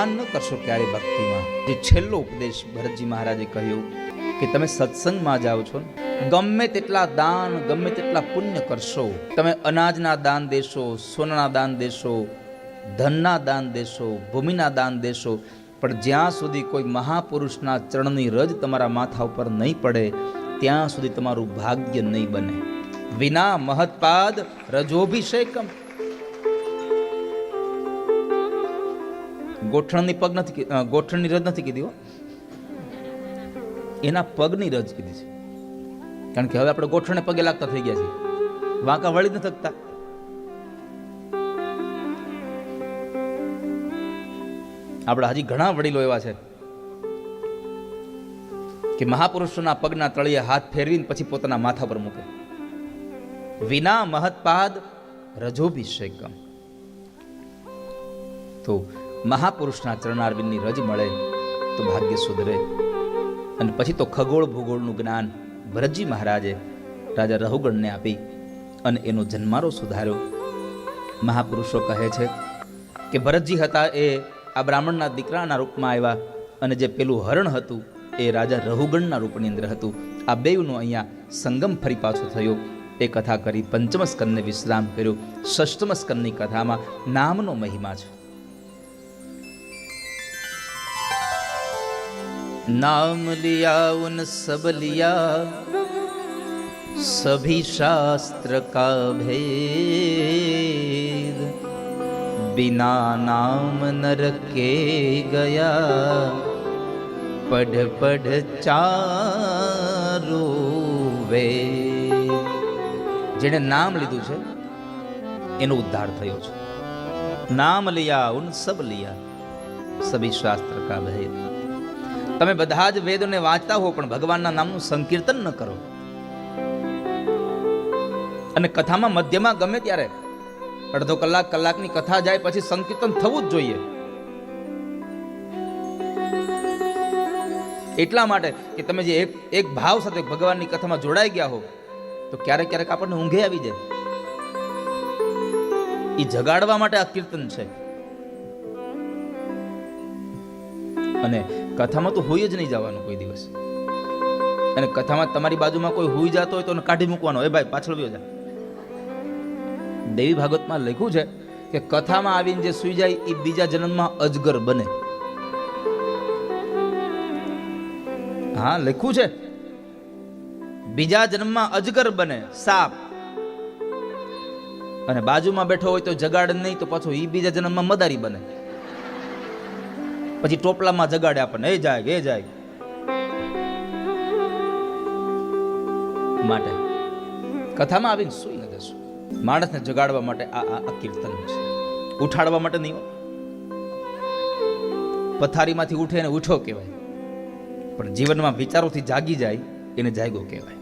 નુકસાન ન કરશો ક્યારે ભક્તિમાં. જે છેલ્લો ઉપદેશ ભરતજી મહારાજે કહ્યું કે તમે સત્સંગમાં જાઓ છો ને, ગમે તેટલા દાન ગમે તેટલા પુણ્ય કરશો, તમે અનાજના દાન દેશો, સોનાના દાન દેશો, ધનના દાન દેશો, ભૂમિના દાન દેશો, પણ જ્યાં સુધી કોઈ મહાપુરુષના ચરણની રજ તમારા માથા ઉપર નહીં પડે ત્યાં સુધી તમારું ભાગ્ય નહીં બને. વિના મહત્પાદ રજોભિષેકમ. ગોઠણની પગ નથી, ગોઠણની રજ નથી કીધી હો, એના પગની રજ કીધી છે. કારણ કે હવે આપણે ગોઠણને પગે લાગતા થઈ ગયા છીએ, વાંકા વળી નથી શકતા. આપણા હજી ઘણા વડીલો એવા છે કે મહાપુરુષોના પગના તળિયે હાથ ફેરવીને પછી પોતાના માથા પર મૂકે. વિના મહત્પાદ રજોભિષેકમ. તો મહાપુરુષના ચરણારવિંદની રજ મળે તો ભાગ્ય સુધરે. અને પછી તો ખગોળ ભૂગોળનું જ્ઞાન ભરતજી મહારાજે રાજા રહુગણને આપી અને એનો જન્મારો સુધાર્યો. મહાપુરુષો કહે છે કે ભરતજી હતા એ આ બ્રાહ્મણના દીકરાના રૂપમાં આવ્યા, અને જે પેલું હરણ હતું એ રાજા રહુગણના રૂપની અંદર હતું. આ બેયનો અહીંયા સંગમ ફરી પાછો થયો. એ કથા કરી પંચમ સ્કંદને વિશ્રામ કર્યો. ષષ્ઠમ સ્કંદની કથામાં નામનો મહિમા છે. नाम लिया उन सब लिया, सभी शास्त्र का भेद, बिना नाम नर के गया, पढ़ पढ़ चारो वेद. જેણે નામ લીધું છે એનો ઉદ્ધાર થયો છે. નામ લિયા ઉન સબ લિયા, સભી શાસ્ત્ર કા ભેદ. તમે બધા જ વેદોને વાંચતા હો પણ ભગવાનના નામનું સંકીર્તન ન કરો. અને કથામાં મધ્યમાં ગમે ત્યારે અડધો કલાક કલાકની કથા જાય પછી સંકીર્તન થવું જ જોઈએ. એટલા માટે કે તમે જે એક ભાવ સાથે ભગવાનની કથામાં જોડાઈ ગયા હો તો ક્યારેક ક્યારેક આપણને ઊંઘે આવી જાય. એ જગાડવા માટે આ કીર્તન છે. અને કથામાં તો હોઈ જ નહીં જવાનું કોઈ દિવસ. અને કથામાં તમારી બાજુમાં કોઈ હોઈ જતો હોય તો કાઢી મૂકવાનો, એ ભાઈ પાછળ વયો જા. દેવી ભાગવતમાં લખ્યું છે કે કથામાં આવીને જે સુઈ જાય એ બીજા જન્મમાં અજગર બને. હા, લખ્યું છે બીજા જન્મમાં અજગર બને, સાપ. અને બાજુમાં બેઠો હોય તો જગાડે નહીં તો પાછો એ બીજા જન્મમાં મદારી બને. પછી ટોપલામાં જગાડે આપણને, એ જાય એ જાય. માટે કથામાં આવીને સુઈ ન જશું. માણસને જગાડવા માટે આ કીર્તન છે, ઉઠાડવા માટે નહીં. પથારીમાંથી ઉઠે એને ઉઠો કહેવાય, પણ જીવનમાં વિચારોથી જાગી જાય એને જાગ્યો કહેવાય.